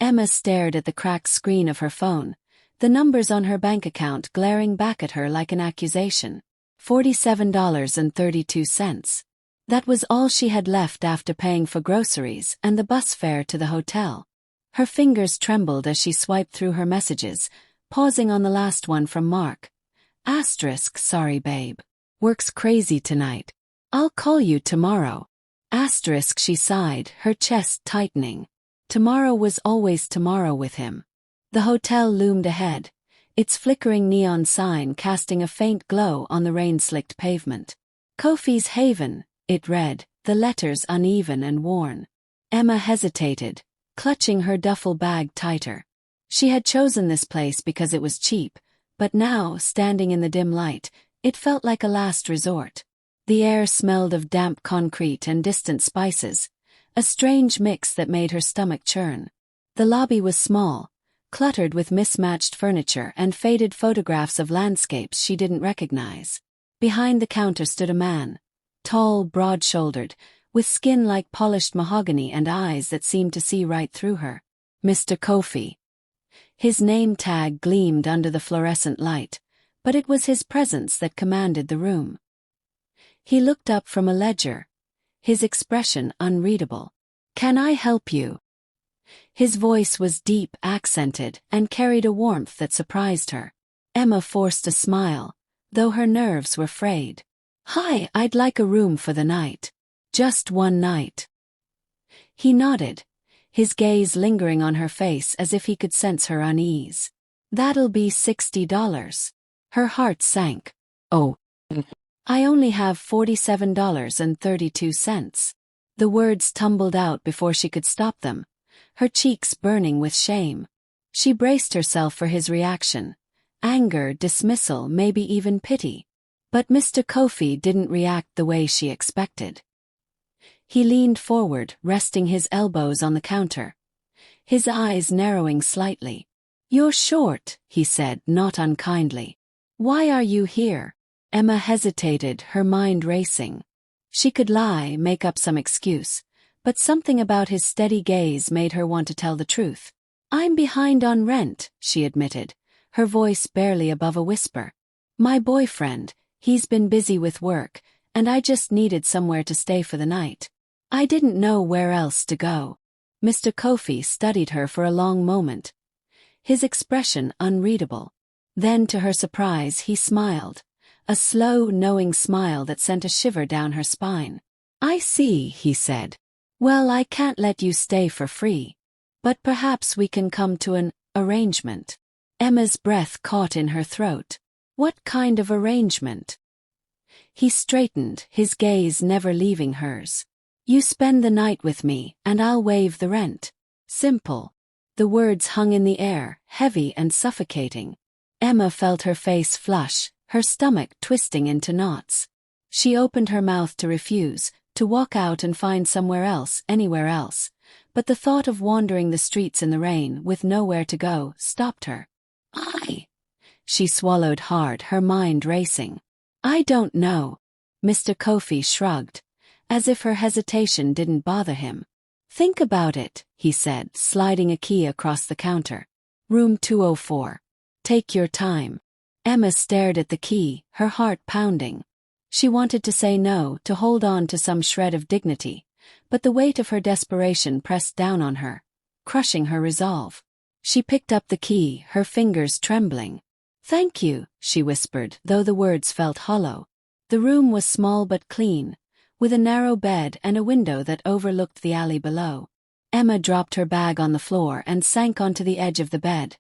Emma stared at the cracked screen of her phone, the numbers on her bank account glaring back at her like an accusation. $47.32. That was all she had left after paying for groceries and the bus fare to the hotel. Her fingers trembled as she swiped through her messages, pausing on the last one from Mark. Sorry babe. Work's crazy tonight. I'll call you tomorrow. She sighed, her chest tightening. Tomorrow was always tomorrow with him. The hotel loomed ahead, its flickering neon sign casting a faint glow on the rain-slicked pavement. Kofi's Haven, it read, the letters uneven and worn. Emma hesitated, clutching her duffel bag tighter. She had chosen this place because it was cheap, but now, standing in the dim light, it felt like a last resort. The air smelled of damp concrete and distant spices, a strange mix that made her stomach churn. The lobby was small, cluttered with mismatched furniture and faded photographs of landscapes she didn't recognize. Behind the counter stood a man, tall, broad-shouldered, with skin like polished mahogany and eyes that seemed to see right through her. Mr. Kofi. His name tag gleamed under the fluorescent light, but it was his presence that commanded the room. He looked up from a ledger, his expression unreadable. "Can I help you?" His voice was deep, accented, and carried a warmth that surprised her. Emma forced a smile, though her nerves were frayed. "Hi, I'd like a room for the night. Just one night." He nodded, his gaze lingering on her face as if he could sense her unease. "That'll be $60. Her heart sank. "Oh. I only have $47.32. The words tumbled out before she could stop them, her cheeks burning with shame. She braced herself for his reaction. Anger, dismissal, maybe even pity. But Mr. Kofi didn't react the way she expected. He leaned forward, resting his elbows on the counter, his eyes narrowing slightly. "You're short," he said, not unkindly. "Why are you here?" Emma hesitated, her mind racing. She could lie, make up some excuse, but something about his steady gaze made her want to tell the truth. "I'm behind on rent," she admitted, her voice barely above a whisper. "My boyfriend, he's been busy with work, and I just needed somewhere to stay for the night. I didn't know where else to go." Mr. Kofi studied her for a long moment, his expression unreadable. Then, to her surprise, he smiled, a slow, knowing smile that sent a shiver down her spine. "I see," he said. "Well, I can't let you stay for free. But perhaps we can come to an arrangement." Emma's breath caught in her throat. "What kind of arrangement?" He straightened, his gaze never leaving hers. "You spend the night with me, and I'll waive the rent. Simple." The words hung in the air, heavy and suffocating. Emma felt her face flush, her stomach twisting into knots. She opened her mouth to refuse, to walk out and find somewhere else, anywhere else, but the thought of wandering the streets in the rain with nowhere to go stopped her. She swallowed hard, her mind racing. "I don't know." Mr. Kofi shrugged, as if her hesitation didn't bother him. "Think about it," he said, sliding a key across the counter. "Room 204. Take your time." Emma stared at the key, her heart pounding. She wanted to say no, to hold on to some shred of dignity, but the weight of her desperation pressed down on her, crushing her resolve. She picked up the key, her fingers trembling. "Thank you," she whispered, though the words felt hollow. The room was small but clean, with a narrow bed and a window that overlooked the alley below. Emma dropped her bag on the floor and sank onto the edge of the bed,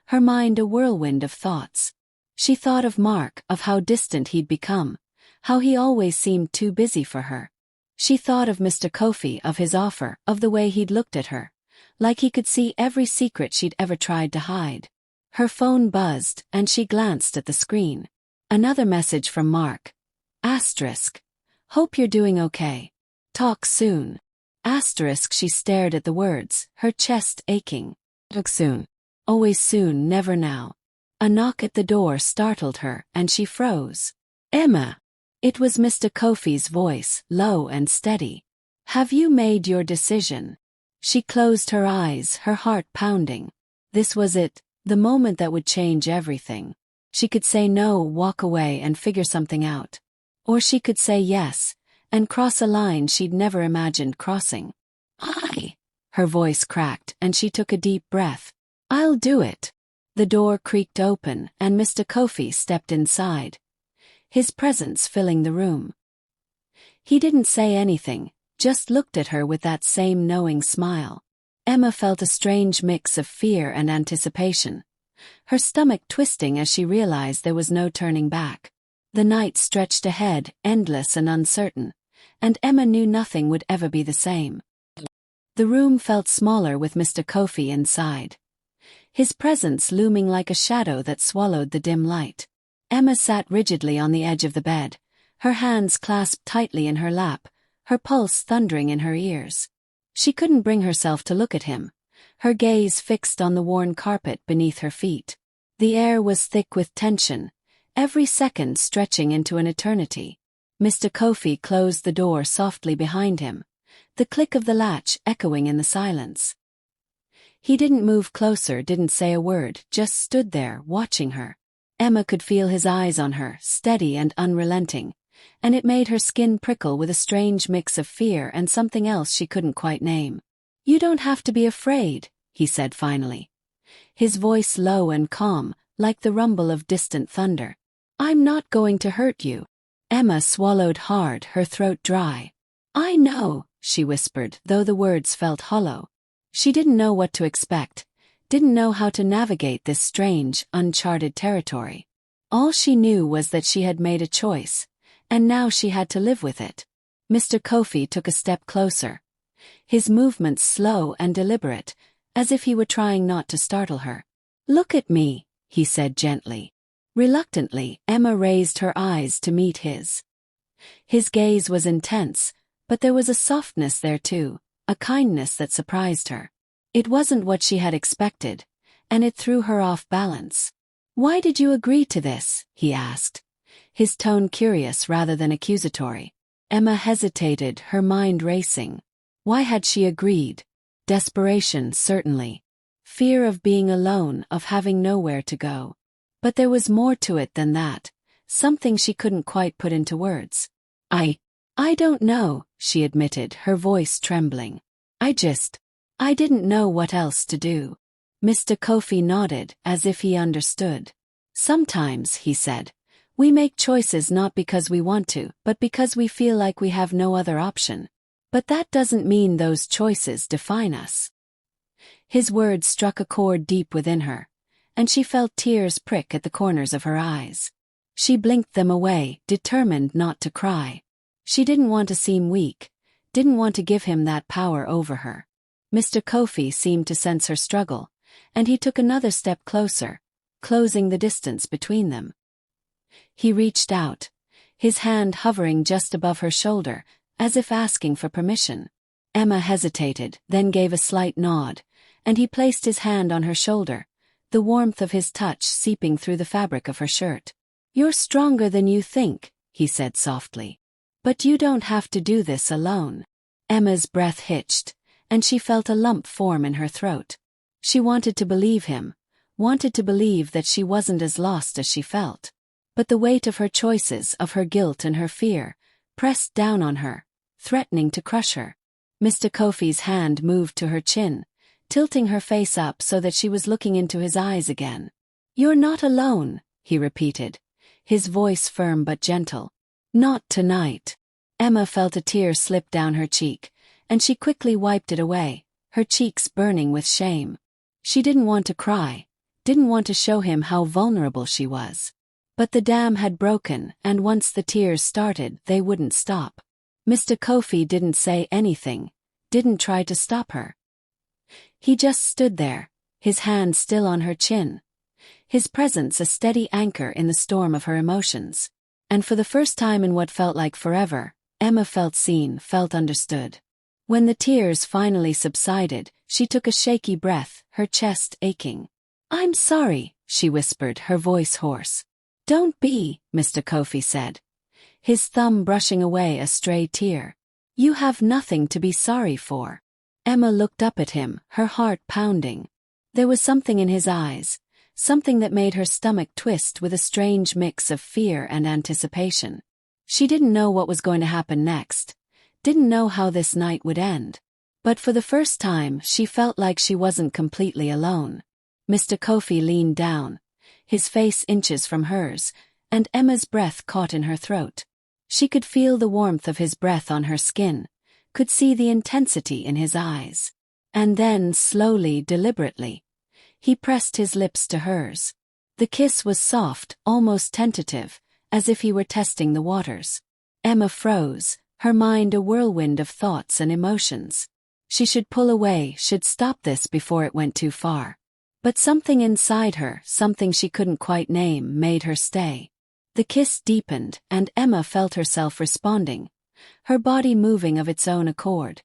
her mind a whirlwind of thoughts. She thought of Mark, of how distant he'd become, how he always seemed too busy for her. She thought of Mr. Kofi, of his offer, of the way he'd looked at her, like he could see every secret she'd ever tried to hide. Her phone buzzed, and she glanced at the screen. Another message from Mark. "Hope you're doing okay. Talk soon." She stared at the words, her chest aching. "Talk soon. Always soon, never now." A knock at the door startled her, and she froze. "Emma." It was Mr. Kofi's voice, low and steady. "Have you made your decision?" She closed her eyes, her heart pounding. This was it, the moment that would change everything. She could say no, walk away and figure something out. Or she could say yes, and cross a line she'd never imagined crossing. Her voice cracked and she took a deep breath. I'll do it. The door creaked open and Mr. Kofi stepped inside, his presence filling the room. He didn't say anything, just looked at her with that same knowing smile. Emma felt a strange mix of fear and anticipation, her stomach twisting as she realized there was no turning back. The night stretched ahead, endless and uncertain, and Emma knew nothing would ever be the same. The room felt smaller with Mr. Kofi inside, his presence looming like a shadow that swallowed the dim light. Emma sat rigidly on the edge of the bed, her hands clasped tightly in her lap, her pulse thundering in her ears. She couldn't bring herself to look at him, her gaze fixed on the worn carpet beneath her feet. The air was thick with tension, every second stretching into an eternity. Mr. Kofi closed the door softly behind him, the click of the latch echoing in the silence. He didn't move closer, didn't say a word, just stood there, watching her. Emma could feel his eyes on her, steady and unrelenting, and it made her skin prickle with a strange mix of fear and something else she couldn't quite name. You don't have to be afraid, he said finally, his voice low and calm, like the rumble of distant thunder. I'm not going to hurt you. Emma swallowed hard, her throat dry. I know, she whispered, though the words felt hollow. She didn't know what to expect, didn't know how to navigate this strange, uncharted territory. All she knew was that she had made a choice, and now she had to live with it. Mr. Kofi took a step closer, his movements slow and deliberate, as if he were trying not to startle her. Look at me, he said gently. Reluctantly, Emma raised her eyes to meet his. His gaze was intense, but there was a softness there too, a kindness that surprised her. It wasn't what she had expected, and it threw her off balance. Why did you agree to this? He asked, his tone curious rather than accusatory. Emma hesitated, her mind racing. Why had she agreed? Desperation, certainly. Fear of being alone, of having nowhere to go. But there was more to it than that, something she couldn't quite put into words. I don't know, she admitted, her voice trembling. I didn't know what else to do. Mr. Kofi nodded, as if he understood. Sometimes, he said, we make choices not because we want to, but because we feel like we have no other option. But that doesn't mean those choices define us. His words struck a chord deep within her, and she felt tears prick at the corners of her eyes. She blinked them away, determined not to cry. She didn't want to seem weak, didn't want to give him that power over her. Mr. Kofi seemed to sense her struggle, and he took another step closer, closing the distance between them. He reached out, his hand hovering just above her shoulder, as if asking for permission. Emma hesitated, then gave a slight nod, and he placed his hand on her shoulder, the warmth of his touch seeping through the fabric of her shirt. You're stronger than you think, he said softly. But you don't have to do this alone. Emma's breath hitched, and she felt a lump form in her throat. She wanted to believe him, wanted to believe that she wasn't as lost as she felt. But the weight of her choices, of her guilt and her fear, pressed down on her, threatening to crush her. Mr. Kofi's hand moved to her chin, tilting her face up so that she was looking into his eyes again. You're not alone, he repeated, his voice firm but gentle. Not tonight. Emma felt a tear slip down her cheek, and she quickly wiped it away, her cheeks burning with shame. She didn't want to cry, didn't want to show him how vulnerable she was. But the dam had broken, and once the tears started, they wouldn't stop. Mr. Kofi didn't say anything, didn't try to stop her. He just stood there, his hand still on her chin, his presence a steady anchor in the storm of her emotions. And for the first time in what felt like forever, Emma felt seen, felt understood. When the tears finally subsided, she took a shaky breath, her chest aching. I'm sorry, she whispered, her voice hoarse. Don't be, Mr. Kofi said, his thumb brushing away a stray tear. You have nothing to be sorry for. Emma looked up at him, her heart pounding. There was something in his eyes, something that made her stomach twist with a strange mix of fear and anticipation. She didn't know what was going to happen next, didn't know how this night would end. But for the first time she felt like she wasn't completely alone. Mr. Kofi leaned down, his face inches from hers, and Emma's breath caught in her throat. She could feel the warmth of his breath on her skin, could see the intensity in his eyes. And then, slowly, deliberately, he pressed his lips to hers. The kiss was soft, almost tentative, as if he were testing the waters. Emma froze, her mind a whirlwind of thoughts and emotions. She should pull away, should stop this before it went too far. But something inside her, something she couldn't quite name, made her stay. The kiss deepened, and Emma felt herself responding, her body moving of its own accord.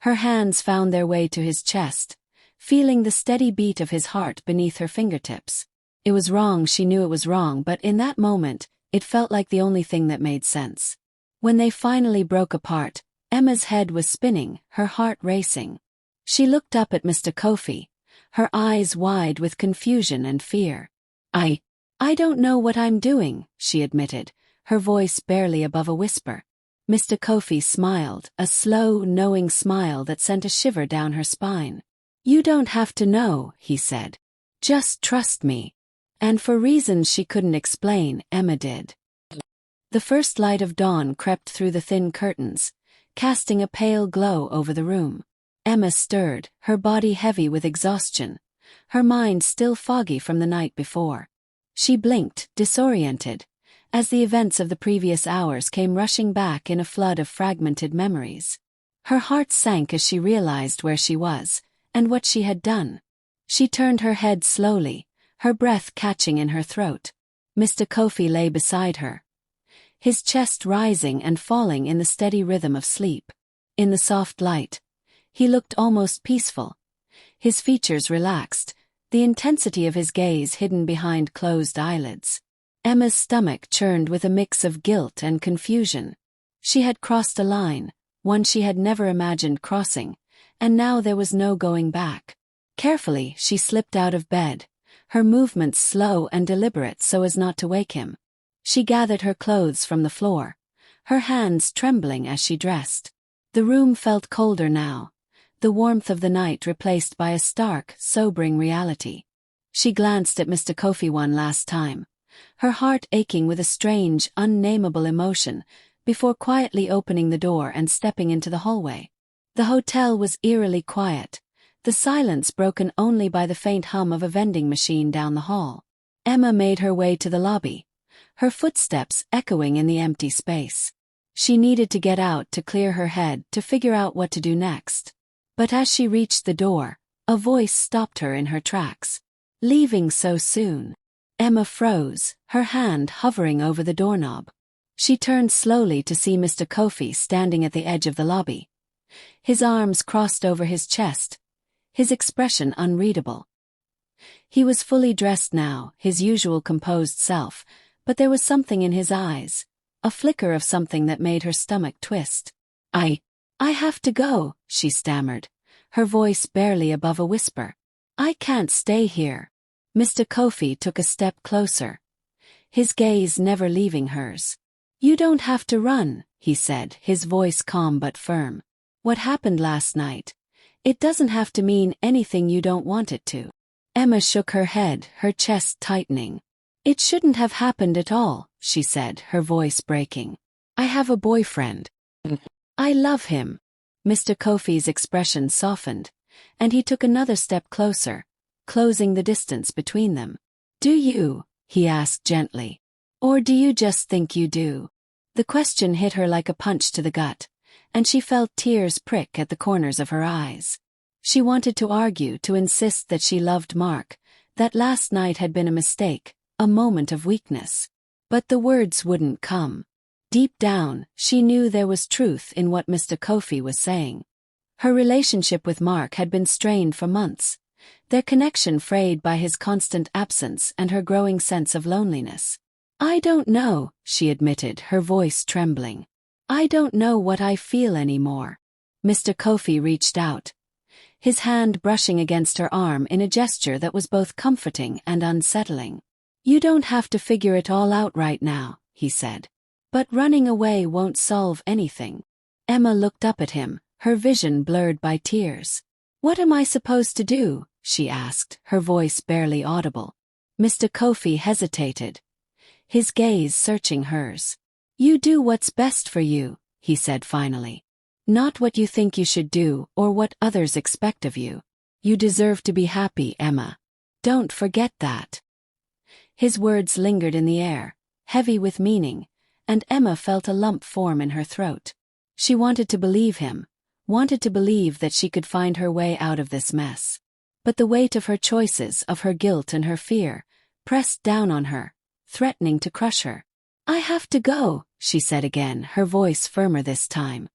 Her hands found their way to his chest, feeling the steady beat of his heart beneath her fingertips. It was wrong, she knew it was wrong, but in that moment, it felt like the only thing that made sense. When they finally broke apart, Emma's head was spinning, her heart racing. She looked up at Mr. Kofi, her eyes wide with confusion and fear. I don't know what I'm doing, she admitted, her voice barely above a whisper. Mr. Kofi smiled, a slow, knowing smile that sent a shiver down her spine. You don't have to know, he said. Just trust me. And for reasons she couldn't explain, Emma did. The first light of dawn crept through the thin curtains, casting a pale glow over the room. Emma stirred, her body heavy with exhaustion, her mind still foggy from the night before. She blinked, disoriented, as the events of the previous hours came rushing back in a flood of fragmented memories. Her heart sank as she realized where she was, and what she had done. She turned her head slowly, her breath catching in her throat. Mr. Kofi lay beside her, his chest rising and falling in the steady rhythm of sleep. In the soft light, he looked almost peaceful, his features relaxed, the intensity of his gaze hidden behind closed eyelids. Emma's stomach churned with a mix of guilt and confusion. She had crossed a line, one she had never imagined crossing, and now there was no going back. Carefully, she slipped out of bed, her movements slow and deliberate so as not to wake him. She gathered her clothes from the floor, her hands trembling as she dressed. The room felt colder now, the warmth of the night replaced by a stark, sobering reality. She glanced at Mr. Kofi one last time, her heart aching with a strange, unnameable emotion, before quietly opening the door and stepping into the hallway. The hotel was eerily quiet, the silence broken only by the faint hum of a vending machine down the hall. Emma made her way to the lobby, her footsteps echoing in the empty space. She needed to get out to clear her head, to figure out what to do next. But as she reached the door, a voice stopped her in her tracks. Leaving so soon? Emma froze, her hand hovering over the doorknob. She turned slowly to see Mr. Kofi standing at the edge of the lobby, his arms crossed over his chest, his expression unreadable. He was fully dressed now, his usual composed self, but there was something in his eyes, a flicker of something that made her stomach twist. I have to go, she stammered, her voice barely above a whisper. I can't stay here. Mr. Kofi took a step closer, his gaze never leaving hers. You don't have to run, he said, his voice calm but firm. What happened last night? It doesn't have to mean anything you don't want it to. Emma shook her head, her chest tightening. It shouldn't have happened at all, she said, her voice breaking. I have a boyfriend. I love him. Mr. Kofi's expression softened, and he took another step closer, closing the distance between them. Do you? He asked gently. Or do you just think you do? The question hit her like a punch to the gut, and she felt tears prick at the corners of her eyes. She wanted to argue, to insist that she loved Mark, that last night had been a mistake, a moment of weakness. But the words wouldn't come. Deep down, she knew there was truth in what Mr. Kofi was saying. Her relationship with Mark had been strained for months, their connection frayed by his constant absence and her growing sense of loneliness. I don't know, she admitted, her voice trembling. I don't know what I feel anymore. Mr. Kofi reached out, his hand brushing against her arm in a gesture that was both comforting and unsettling. "You don't have to figure it all out right now," he said. "But running away won't solve anything." Emma looked up at him, her vision blurred by tears. "What am I supposed to do?" she asked, her voice barely audible. Mr. Kofi hesitated, his gaze searching hers. "You do what's best for you," he said finally. "Not what you think you should do or what others expect of you. You deserve to be happy, Emma. Don't forget that." His words lingered in the air, heavy with meaning, and Emma felt a lump form in her throat. She wanted to believe him, wanted to believe that she could find her way out of this mess. But the weight of her choices, of her guilt and her fear, pressed down on her, threatening to crush her. "I have to go," she said again, her voice firmer this time.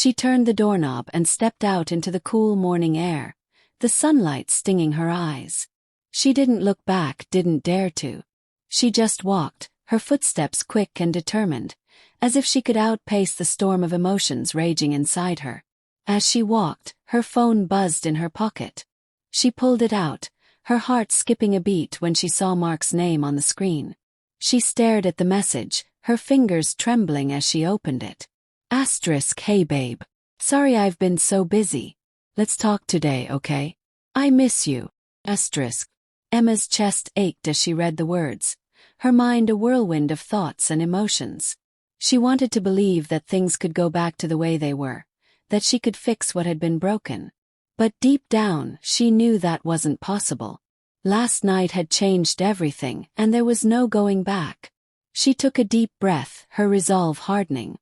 She turned the doorknob and stepped out into the cool morning air, the sunlight stinging her eyes. She didn't look back, didn't dare to. She just walked, her footsteps quick and determined, as if she could outpace the storm of emotions raging inside her. As she walked, her phone buzzed in her pocket. She pulled it out, her heart skipping a beat when she saw Mark's name on the screen. She stared at the message, her fingers trembling as she opened it. "Hey babe. Sorry I've been so busy. Let's talk today, okay? I miss you. Emma's chest ached as she read the words, her mind a whirlwind of thoughts and emotions. She wanted to believe that things could go back to the way they were, that she could fix what had been broken. But deep down, she knew that wasn't possible. Last night had changed everything, and there was no going back. She took a deep breath, her resolve hardening.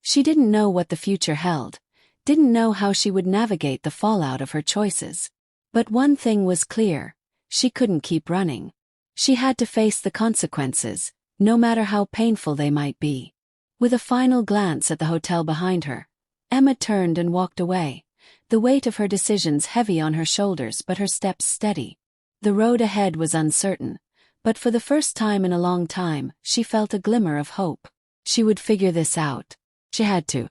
She didn't know what the future held, didn't know how she would navigate the fallout of her choices. But one thing was clear, she couldn't keep running. She had to face the consequences, no matter how painful they might be. With a final glance at the hotel behind her, Emma turned and walked away, the weight of her decisions heavy on her shoulders but her steps steady. The road ahead was uncertain, but for the first time in a long time, she felt a glimmer of hope. She would figure this out. She had to.